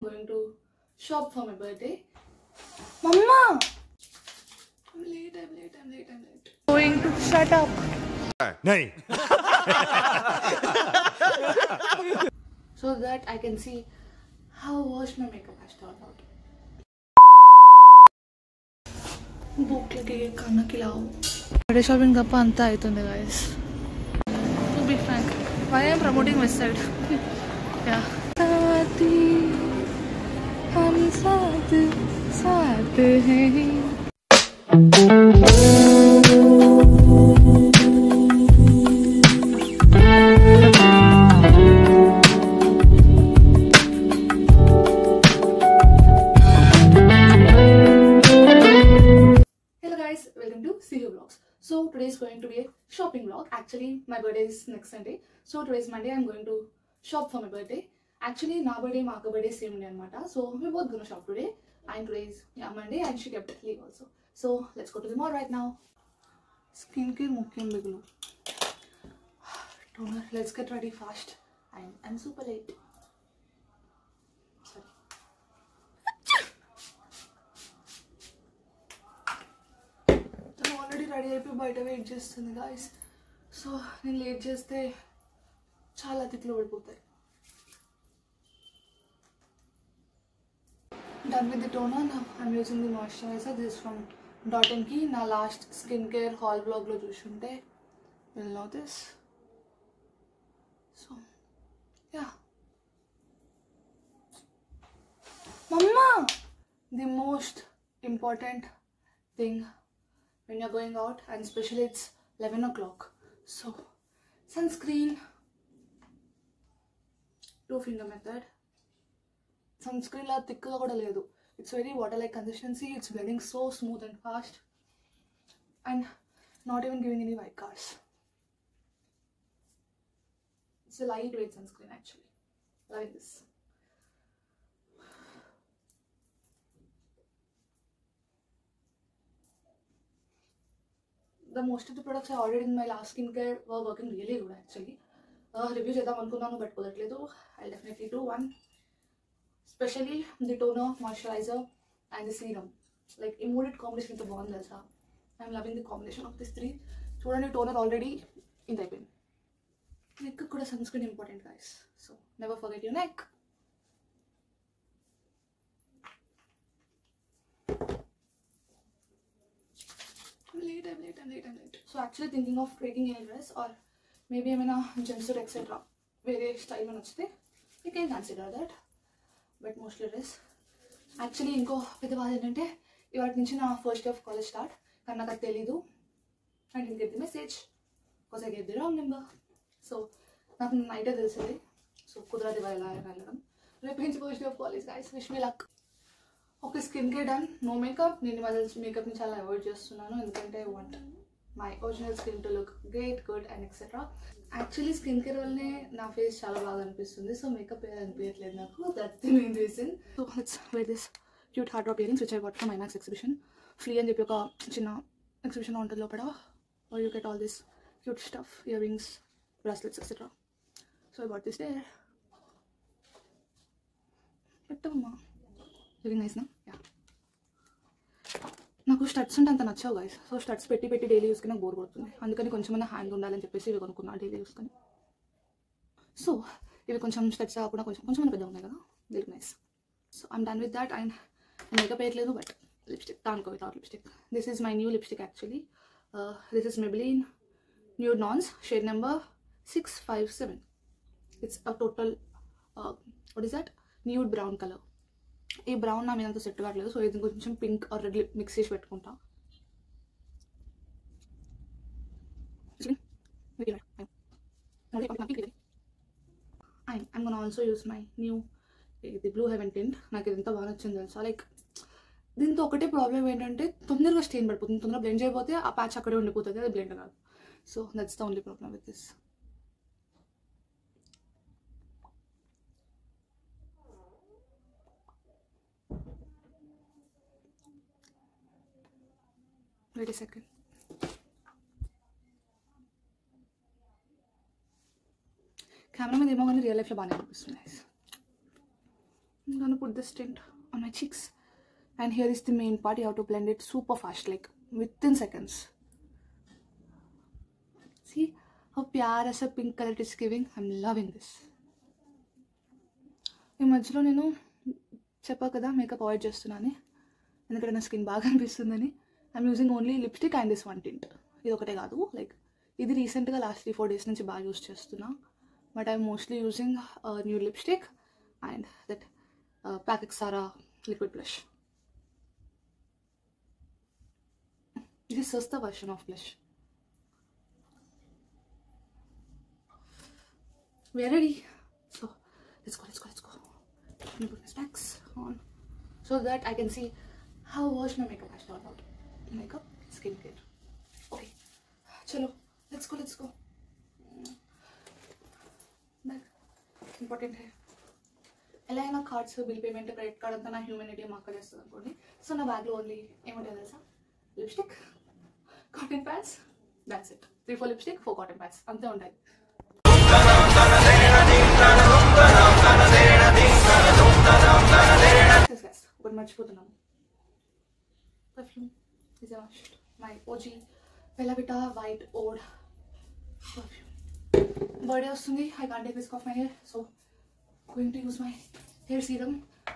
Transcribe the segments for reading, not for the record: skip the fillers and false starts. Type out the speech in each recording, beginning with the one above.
Going to shop for my birthday. Mama! I'm late. Going to shut up. No. So that I can see how was my makeup has turned out. भूख लगी खाना खिलाओ. बड़े shopping का अंत आयतुंदी guys. To be frank, why I am promoting myself? Yeah. हम साथ साथ हैं. Welcome to CU Vlogs. So today is going to be a shopping vlog. Actually my birthday is next Sunday. So today is Monday. I'm going to shop for my birthday. Actually my birthday and Maka birthday same day anamata. So we're both gonna shop today. And today is Monday and she kept leave also. So let's go to the mall right now. Skincare mukyam biglu. Toner. Let's get ready fast. I'm super late. Sorry. Already ready అయిపోయి బయట wait చేస్తుంది guys. So నేను late చేస్తే చాలా తిట్లు పడిపోతాయి. Done with the toner. Now I'm using the moisturizer. This is from Dot & Key. నా last skin care hall blog లో చూసుంటే will know this. So yeah. Mama, the most important thing when you're going out, and especially it's 11 o'clock. So sunscreen, 2-finger method. Sunscreen la thick ga kuda ledu. It's very water like consistency. It's blending so smooth and fast and not even giving any white cast. It's a lightweight sunscreen actually. Like this. The most of the products I ordered in my last skincare were working really good actually. Review chedam anukunnanu but kudatledu. I'll definitely do one. Especially the toner, moisturizer and the serum. Like immediate combination with the bond telsa. I'm loving the combination of these three. Chudandi toner already in the pen. Neck kuda sunscreen important guys. So never forget your neck. I'm late. So actually thinking of taking a dress or maybe I'm in a jumpsuit etc. Various style manachite. You can consider that. But mostly dress. Actually inko pedda baad entante ivaati nunchi na first day of college start. Kanna నాకు తెలియదు. I didn't get the message because I gave the wrong number. So నాకు night తెలిసింది. So కుదరదు ఇలా వెళ్ళడం. రేపు నుంచి first day of college guys. Wish me luck. Okay skin care done. No makeup. నేను వాళ్ళ మేకప్ని చాలా అవాయిడ్ చేస్తున్నాను ఎందుకంటే I want my original skin to look great good and etcetera. Actually skin care వల్లనే నా ఫేస్ చాలా బాగా అనిపిస్తుంది. సో మేకప్ అనిపించట్లేదు నాకు. That's the main reason. So let's wear this cute hard drop earrings which I got from IMAX exhibition. Free అని చెప్పి ఒక చిన్న ఎగ్జిబిషన్ ఉంటుంది లోపల. or you get all this cute stuff, earrings, bracelets, etc. So I bought this there. Very nice, no? Yeah. నాకు studs అంటే అంత నచ్చావు guys. So studs పెట్టి డైలీ యూస్కి నాకు బోర్ కొడుతుంది. అందుకని కొంచెం హ్యాండ్ ఉండాలని చెప్పేసి ఇవి కొనుక్కున్నా డైలీ యూస్కొని. సో ఇవి కొంచెం స్టడ్స్ కాకుండా కొంచెం పెద్దగా ఉన్నాయి కదా. Very nice. So I'm done with that. And makeup వేయట్లేదు బట్ లిప్స్టిక్ దానికో without lipstick. This is my new lipstick actually. This is Maybelline Nude Nons, shade number 657. It's a total what is that? Nude brown color. ఈ brown నా మీద అంత set కావట్లేదు. So ఇది కొంచెం pink are red mix చేసి పెట్టుకుంటా. I'm gonna also use my new the Blue Heaven tint. నాకు ఇది ఎంత బాగా నచ్చింది తెలుసా. లైక్ దీంతో ఒకటే ప్రాబ్లం ఏంటంటే తొందరగా స్టెయిన్ పడిపోతుంది. తొందరగా బ్లెండ్ అయిపోతే ఆ ప్యాచ్ అక్కడే ఉండిపోతుంది. అది బ్లెండ్ కాదు. So that's the only problem with this. Wait a second. Camera మీద ఏమో కానీ రియల్ లైఫ్లో బాగానే అనిపిస్తుంది. I'm gonna put this tint on my cheeks. And here is the main part. You have to blend it super fast, like within seconds. See how pyara sa pink color it is giving? I'm loving this. ఈ మధ్యలో నేను చెప్పా కదా makeup avoid చేస్తున్నాను ఎందుకంటే నా skin బాగా అనిపిస్తుందని. I'm using only lipstick and this one tint. ఇది ఒకటే కాదు, లైక్ ఇది రీసెంట్గా లాస్ట్ 3-4 days నుంచి బాగా యూజ్ చేస్తున్నా. But I'm mostly using new lipstick and that Pac Exara liquid blush. This is just the version of blush. We are ready. So let's go. Let me put my specs on so that I can see how was my makeup has turned out. Makeup, skincare. Okay. Chalo. Let's go. That important hai. ఎలా అయినా cards, bill payment, credit card అంతా నా humanity మాకు చేస్తుంది అనుకోండి. So నా బ్యాగ్లో only ఏముంటుంది తెలుసా? Lipstick, cotton pads, that's it. 3-4 lipstick, 4 cotton pads అంతే ఉంటాయి. ఒకటి మర్చిపోతున్నాము, perfume is a must. My OG Bella Vita white oud perfume. Birthday వస్తుంది. I can't take risk of my hair, so going to use my hair serum.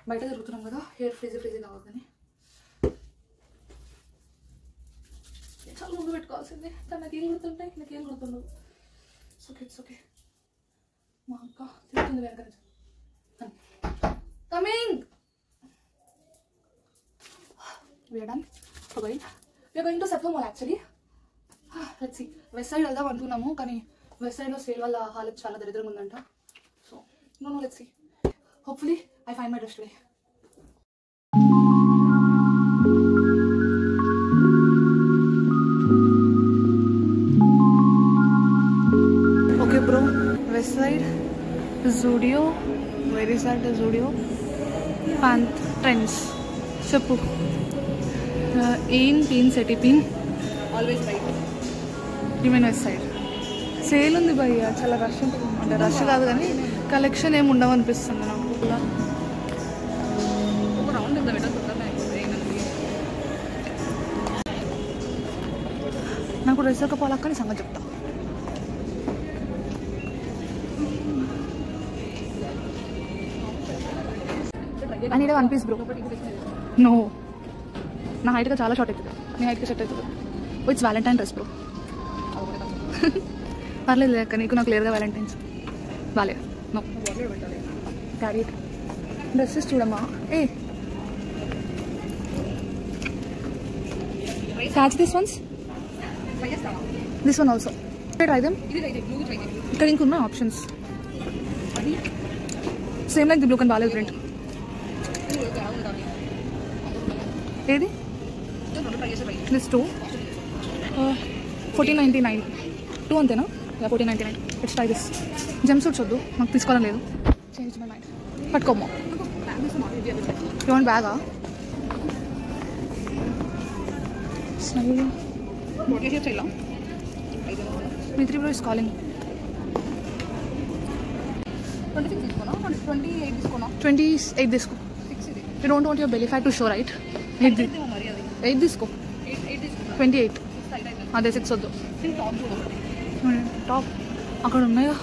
బయట తిరుగుతున్నాం కదా, hair frizzy కావద్దని చాలా ముందు పెట్టుకోవాల్సిందే. కానీ నాకు ఏం గుర్తుంటాయి, నాకేం గుర్తుండవు. It's okay. మా అక్క తిరుగుతుంది వెనక నుంచి. Coming. We are done for going. We are going to Sattva Mall actually. Let's see. West side వెళ్దాం అనుకున్నాము, కానీ వెస్ట్ సైడ్లో సేల్ వల్ల హాలత్ చాలా దరిద్రంగా ఉందంట. No, let's see. Hopefully, I find my dress today. Okay, bro. West side, Zudio. Where is that? The Zudio. Pant Trends. Chappu. Pin Seti Pin. Always right. Even west side. Sale ఉంది భయ్య, చాలా rush ఉంటుంది. అంటే rush కాదు కానీ collection ఏమి ఉండవు అనిపిస్తుంది నాకు. నాకు డ్రెస్ ఒక పోలాక్కని సంగతి చెప్తా. అని ఇదే 1 piece బ్రో. నో, నా హైట్గా చాలా షార్ట్ అవుతుంది, నీ హైట్గా సెట్ అవుతుంది. It's Valentine dress bro. పర్లేదు లేక నీకు నాకు క్లియర్గా వ్యాలంటైన్స్ బాలేదు. నో క్యారీ డ్రెస్సెస్ చూడమ్మా. catch this ones, this one also. Try them. ఇక్కడ ఇంకున్న options same like the blue కన్ బాలేదు ప్రింట్. ఏది? దిస్ 2 1499. 2 అంతేనా? 1499. Let's try this. Jumpsuits వద్దు, నాకు తీసుకోవాలని లేదు. Change my mind. పట్టుకోమ్మా. యూ వాంట్ బ్యాగా? Mitri bro is calling. 28 disco. You don't want your belly fat to show, right? 8 disco. 28. అదే 6 వద్దు. టాప్ అక్కడ ఉన్నాయా?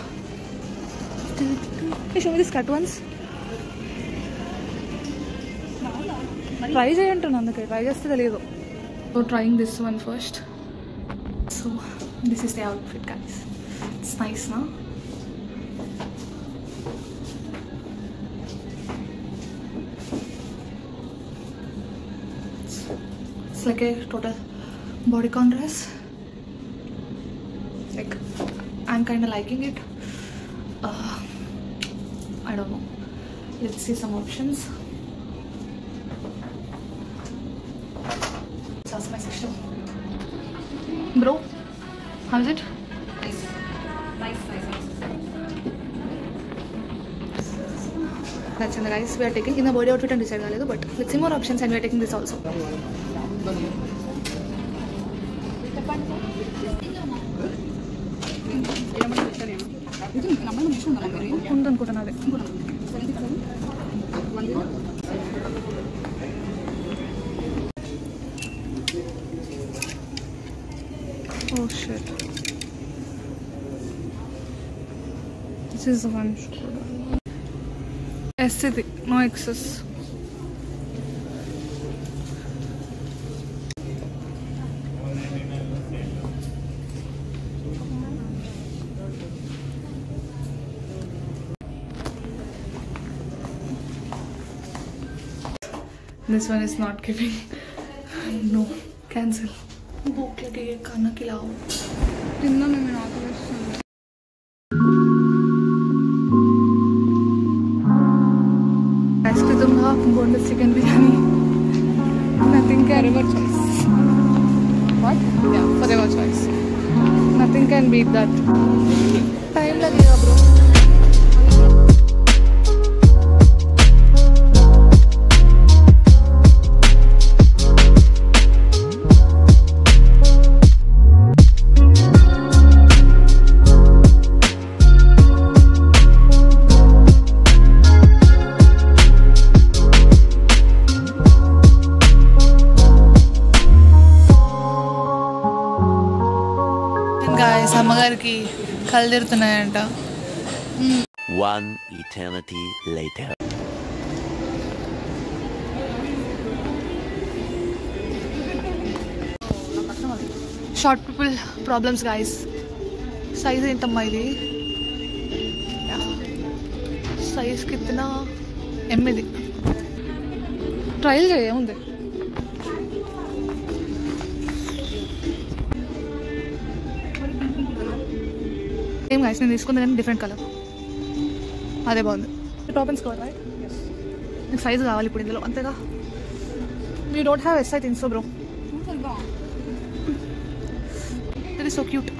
Show me this cut ones. Try చేయంటాను, అందుకే ట్రై చేస్తే తెలియదు. So trying this one first. So this is the outfit, guys. It's nice, na? It's like a total bodycon dress. Like I'm kind of liking it. I don't know. Let's see some options. That's my section. Bro, how is it? Nice. That's it, guys. We are taking in the body outfit and decide kaledu, but let's see more options and we are taking this also. Oh shit. This is the one. Aesthetic, no excess. This one is not giving. No, cancel. भूख लगी है, खाना खिलाओ. dinner में मैं आता हूँ. ऐसे तुम ना boneless chicken biryani. Nothing can. Forever choice. What? Yeah, forever choice. Nothing can beat that. Time लगेगा bro. అమ్మగారికి కళ్ళు తిరుగుతున్నాయంట. One eternity later. Short people problems guys. Size ఏంటమ్మా ఇది? సైజ్ కిतना ఎమ్ ఇది? ట్రయల్ చేయముంది. సేమ్ గైస్, నేను తీసుకుంది కానీ డిఫరెంట్ కలర్. అదే బాగుంది. Top and skirt right? నీకు సైజ్ కావాలి ఇప్పుడు ఇందులో, అంతేగా? You don't have S I think so bro. That is so cute.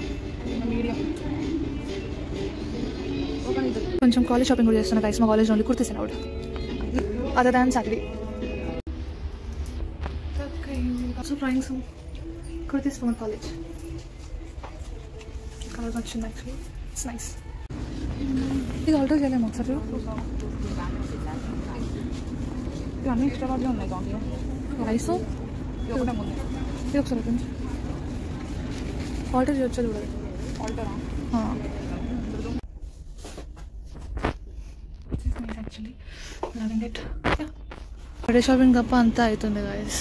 కొంచెం కాలేజ్ షాపింగ్ కూడా చేస్తున్నా గైస్. మా college only kurtis allowed other than Saturday. So trying some kurtis for my college. Colour వచ్చింది యాక్చువల్లీ. It's nice. ఇది alter చేయలేము ఒకసారి. ఇవన్నీ extra వాటిలో ఉన్నాయి దాంట్లో. రైస్ ఇది ఒకసారి కొంచెం ఆల్టర్ చేయొచ్చు చూడాలి. ఆల్టరా? Actually loving it. Birthday shopping తప్ప అంతా అవుతుంది గైస్.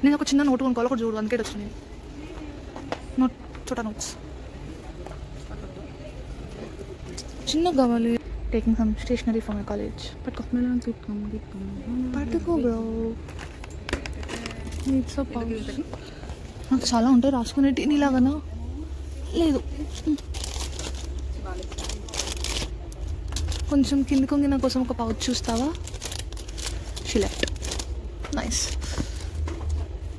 నేను ఒక చిన్న నోట్ కొనుక్కోవాలి, ఒకటి చూడు, అందుకే వచ్చింది. నోట్ చోటా నోట్స్ చిన్నగా కావాలి. Taking some stationery for my college. పట్టుకో బ్రో. నీట్స్ నాకు చాలా ఉంటాయి రాసుకునేటి. నీలాగనా? లేదు, కొంచెం కింది కొంగి నా కోసం ఒక పౌచ్ చూస్తావా? షిలెట్ నైస్.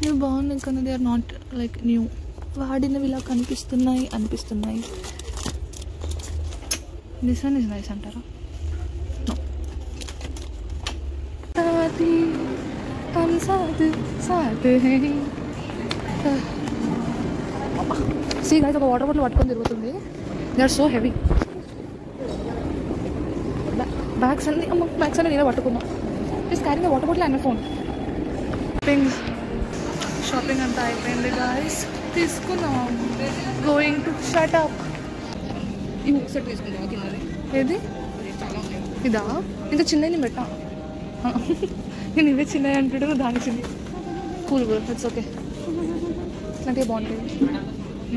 ఇవి బాగున్నాయి కానీ they are not like new. వాడినవి ఇలా అనిపిస్తున్నాయి. దిస్ వన్ ఇస్ నైస్ అంటారా? నో. సీ గైస్, ఒక వాటర్ బాటిల్ పట్టుకొని తిరుగుతుంది. They are so heavy. Bags అన్నీ నేనే పట్టుకున్నా. Please carry the water bottle and my phone. Shopping అంతా అయిపోయింది గాయస్. తీసుకున్నాం. Going to shut up. ఈ హుక్ సెట్ తీసుకుంటావా కిందది? ఏది? ఇదా? ఇంత చిన్నది పెట్టా. నేను ఇవే చిన్నవి అంటాడు, దాని చిన్న. Cool bro, it's okay. నాకే బాగుంటుంది.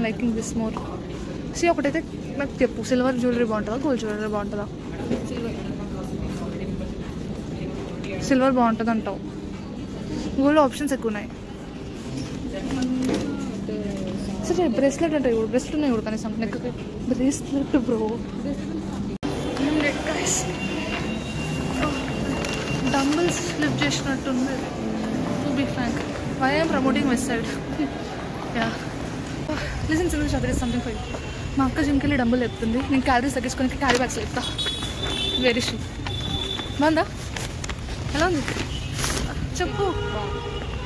Liking this more. సి ఒకటైతే నాకు చెప్పు, సిల్వర్ జ్యువెలరీ బాగుంటుందా, గోల్డ్ జ్యువెలరీ బాగుంటుందా? సిల్వర్ బాగుంటుంది అంటావు. గోల్డ్ ఆప్షన్స్ ఎక్కువ ఉన్నాయి. బ్రేస్లెట్ అంటే బ్రెస్ట్ ఉన్నాయి కూడా కనీసం neck bracelet bro guys dumbbells lift చేసినట్టుంది to be frank why I'm promoting Westside yeah listen single shop is something for you మా అక్క జిమ్కి వెళ్ళి డంబుల్ చెప్తుంది నేను క్యాలరీస్ తగ్గించుకొని క్యారీ బ్యాగ్స్ చెప్తా వెరీ షూ బాగుందా ఎలా ఉంది చెప్పు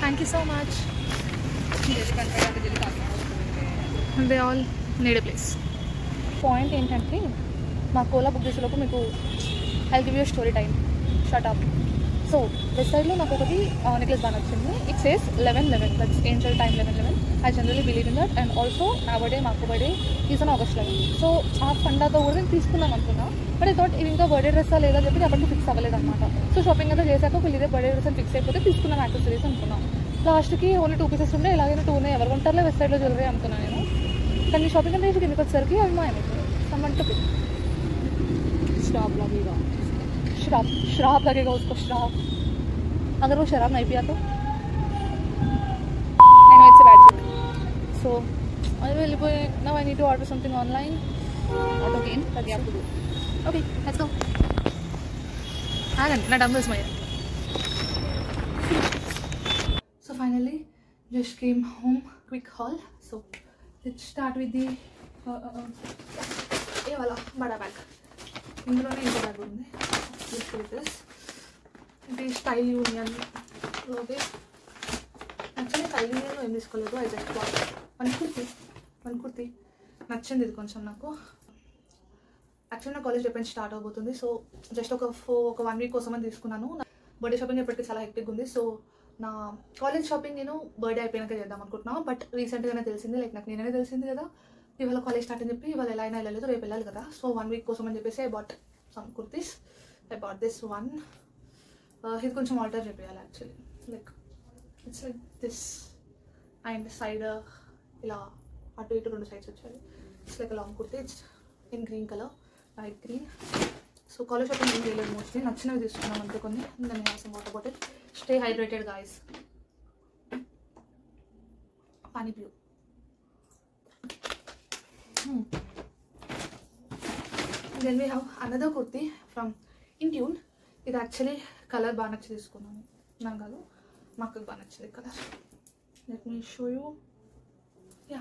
thank you so much they all need a place point ఏంటంటే మా కోలా బుక్ చేసేలోపు మీకు I give you story time shut up so west సైడ్లో నాకు ఒకటి నెక్లెస్ బాగా నచ్చింది it says 11/11 that's Angel time 11/11 I generally believe in that and also నా బర్త్డే మా అక్క birthday is on August 11 so ఆ ఫండాతో కూడా నేను తీసుకుందాం అనుకున్నా బట్ ఐ థాట్ ఇది ఇంకా బర్త్డే డ్రెస్సా లేదా చెప్పి అప్పటికి ఫిక్స్ అవ్వలేదు అనమాట సో షాపింగ్ అంతా చేశాక వీళ్ళు ఇదే బర్త్డే డ్రెస్ అని ఫిక్స్ అయిపోతే తీసుకున్నాం యాక్సెసరీస్ అనుకున్నాం లాస్ట్కి ఓన్లీ 2 పీసెస్ ఉండే ఎలాగైనా 2 ఉన్నాయి ఎవరు కొంటారులే వెస్ట్ సైడ్లో జ్యువెలరీ అనుకున్నాను నేను కానీ షాపింగ్ అంతా చేసి కిందకి వచ్చేసరికి అవి మాయమైపోయింది సమ్మంటూ शराब लगेगा उसको शराब अगर वो शराब नहीं पिया तो I know it's a bad joke so I will now I need to order something online not again but we have to do okay let's go na dumbbells maya so finally just came home quick haul so let's start with the ये वाला बड़ा bag इंदुलोने इंको bag ఉంది ఇది style యూనియన్లోది actually style యూనియన్లో ఏం తీసుకోలేదు I just one kurti నచ్చింది ఇది కొంచెం నాకు యాక్చువల్లీ నా కాలేజ్ ఎప్పుడు స్టార్ట్ అవబోతుంది సో జస్ట్ ఒక 1 వీక్ కోసం అని తీసుకున్నాను బర్త్డే షాపింగ్ ఎప్పటికీ చాలా హెక్టిక్ ఉంది సో నా కాలేజ్ షాపింగ్ నేను బర్త్డే అయిపోయినాక చేద్దాం అనుకుంటున్నాను బట్ రీసెంట్గానే తెలిసింది లైక్ నాకు నేనే తెలిసింది కదా ఇవాళ కాలేజ్ స్టార్ట్ అని చెప్పి ఇవాళ ఎలా అయినా వెళ్ళలేదు రేపు వెళ్ళాలి కదా సో 1 వీక్ కోసం అని చెప్పేసి I bought some kurtis I bought this one. It's కొంచెం ఆల్టర్ చేయాలి actually like it's like this and side ఇలా అటు ఇటు 2 సైడ్స్ వచ్చాయి it's like long kurti it's in green colour light green so college shopping ఏం చేయలేదు మోస్ట్లీ నచ్చినవి తీసుకున్నాం అంతే కొన్ని దాన్ని హ్యాసం water bottle stay hydrated guys pani ప్యూ then we have another kurti from Intune ఇది యాక్చువల్లీ కలర్ బాగా నచ్చి తీసుకున్నాను నాకు కాదు మా అక్కకి బాగా నచ్చింది colour let me show you yeah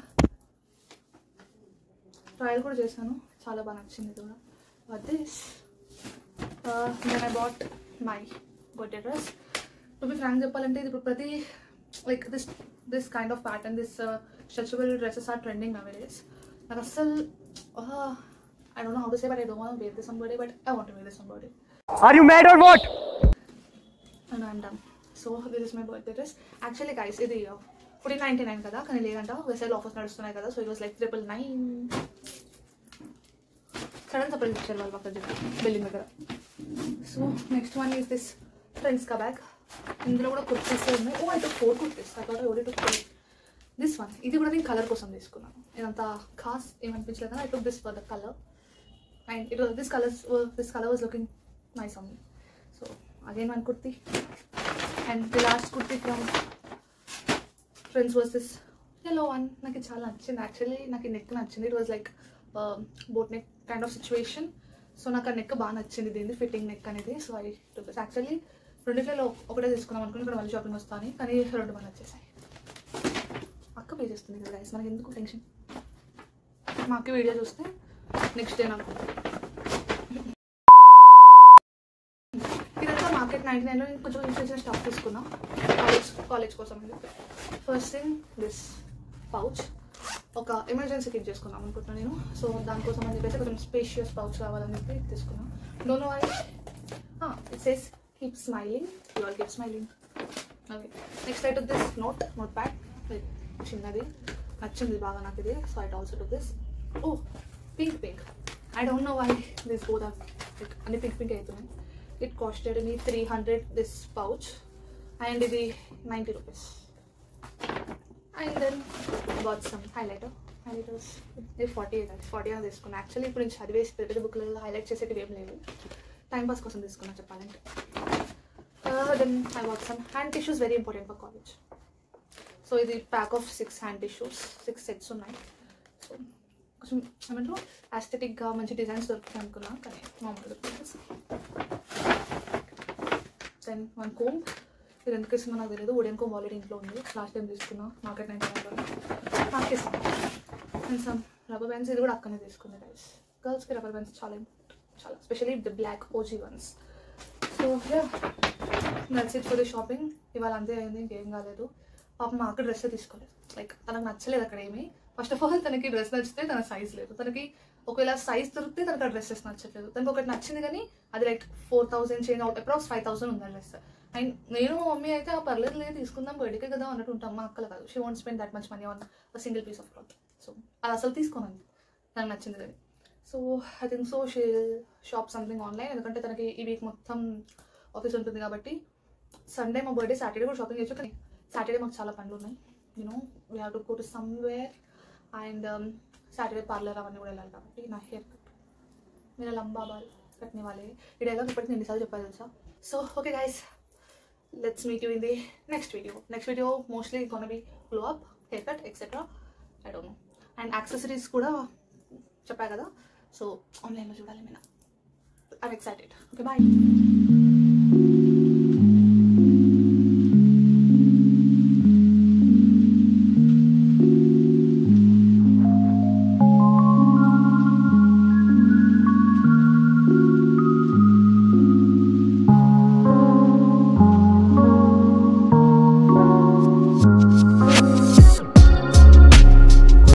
trial కూడా చేశాను చాలా బాగా నచ్చింది ఇది కూడా but this then I bought my birthday dress to be frank చెప్పాలంటే ఇది ప్రతి like this kind of pattern this stretchable dresses are trending nowadays నాకు అస్సలు I don't know how to say, but I don't want to wear this on birthday, but I want to wear this on birthday. Are you mad or what? And I'm done. So this is my birthday dress. Actually guys, ఇది 1499 కదా కానీ లేదంట వెసైల్ offers నడుస్తున్నాయి కదా so it was like 999 sudden surprise ఇచ్చారు వాళ్ళు పక్కన building దగ్గర so next one is this friends కా బ్యాగ్ ఇందులో కూడా కుర్తీస్ ఉన్నాయి ఓ అయితే 4 kurtis I thought I only took 4 this one ఇది కూడా నేను కలర్ కోసం తీసుకున్నాను ఇదంతా ఖాస్ ఏమనిపించలేదు కానీ I took this for the colour and it was this color was looking nice on me so again one kurti and the last kurti from friends was this yellow one నాకు చాలా నచ్చింది actually నాకు neck నచ్చింది it was like boat neck kind of situation so నాకు ఆ neck బాగా నచ్చింది దీన్ని ఫిట్టింగ్ నెక్ అనేది so I took this actually రెండిట్లో ఒకటే తీసుకున్నాం అనుకుని ఇక్కడ మళ్ళీ షాపింగ్ వస్తాను కానీ 2 బాగా నచ్చేసాయి అక్క పే చేస్తుంది కదా గైస్ మనకి ఎందుకు టెన్షన్ మా అక్క వీడియో చూస్తే నెక్స్ట్ డే నాకు ఇదంతా మార్కెట్ 99లో నేను కొంచెం చిన్న స్టాక్ తీసుకున్నా కాలేజ్ కోసం ఫస్ట్ థింగ్ దిస్ పౌచ్ ఒక ఎమర్జెన్సీ కిట్ చేసుకున్నాం అనుకుంటున్నాను నేను సో దానికోసం అని చెప్పేసి కొంచెం స్పేషియస్ పౌచ్ కావాలని చెప్పి తీసుకున్నాను don't know why it says keep smiling you all keep smiling okay next I took this note pad చిన్నది నచ్చింది బాగా నాకు ఇది so I also took this oh pink I don't know why this both are like any pink aitunayi it costed me 300 this pouch and ఇది 90 rupees and then bought some highlighters ఇది 40 తీసుకున్నా actually ఇప్పుడు నేను చదివేసి పెద్ద బుక్లలో highlight చేసేటివి ఏం లేవు టైం పాస్ కోసం తీసుకున్నా చెప్పాలంటే then I bought some hand tissues very important for college so ఇది pack of 6 hand tissues, 6 sets ఉన్నాయి. సో కొంచెం ఏమంటారు ఆస్థెటిక్గా మంచి డిజైన్స్ దొరుకుతాయి అనుకున్నా, కానీ మామూలుగా దొరుకుతుంది. దెన్ 1 కోమ్, ఇది ఎందుకు ఇస్తుందో నాకు తెలియదు. వుడెన్ కోమ్ ఆల్రెడీ ఇంట్లో ఉంది, లాస్ట్ టైం తీసుకున్నా మార్కెట్ 99 నాకు ఇస్తాను. అండ్ సమ్ రబ్బర్ బ్యాండ్స్, ఇది కూడా అక్కడనే తీసుకుంది గైస్. గర్ల్స్కి రబ్బర్ బ్యాండ్స్ చాలా ఇంపార్టెంట్, చాలా specially the black OG ones. So that's it for the shopping. ఇవాళ అంతే అయింది, ఇంకేం కాలేదు. పాప మా అక్కడ డ్రెస్ తీసుకోలేదు, లైక్ తనకు నచ్చలేదు అక్కడ ఏమి. ఫస్ట్ ఆఫ్ ఆల్ తనకి డ్రెస్ నచ్చితే తన సైజ్ లేదు, తనకి ఒకవేళ సైజ్ దొరికితే తనకు ఆ డ్రెస్సెస్ నచ్చట్లేదు. తనకు ఒకటి నచ్చింది కానీ అది లైక్ 4000 చేంజ్ అవుట్, అప్రాక్స్ 5000 ఉంది ఆ డ్రెస్. అండ్ నేను మా మమ్మీ అయితే ఆ పర్లేదు లేదు తీసుకుందాం బయటికే కదా అన్నట్టు ఉంటాం. మా అక్కలు కాదు, she want spend that much money on a single piece of cloth. So అది అసలు తీసుకోనండి, తనకు నచ్చింది కానీ. So I think so she shop something online, ఎందుకంటే తనకి ఈ వీక్ మొత్తం ఆఫీస్ ఉంటుంది కాబట్టి. సండే మా బర్త్డే, సాటర్డే కూడా షాపింగ్ చేయొచ్చు, కానీ సాటర్డే మాకు చాలా పనులు ఉన్నాయి. You know we have to go to somewhere. And Saturday parlour అవన్నీ కూడా వెళ్ళాలి కాబట్టి. నా హెయిర్ కట్ మీరు లంబా బాల్ కట్నే వాళ్ళే ఈ డైలాగ్ ఇప్పటికి నేను ఎన్నిసార్లు చెప్పాలి తెలుసా. So okay guys, let's meet you in the next video. Next video mostly gonna B glow up, hair cut etcetera, I don't know. And accessories కూడా చెప్పా కదా, సో ఆన్లైన్లో చూడాలి. నేను ఐఎమ్ ఎక్సైటెడ్. Okay bye.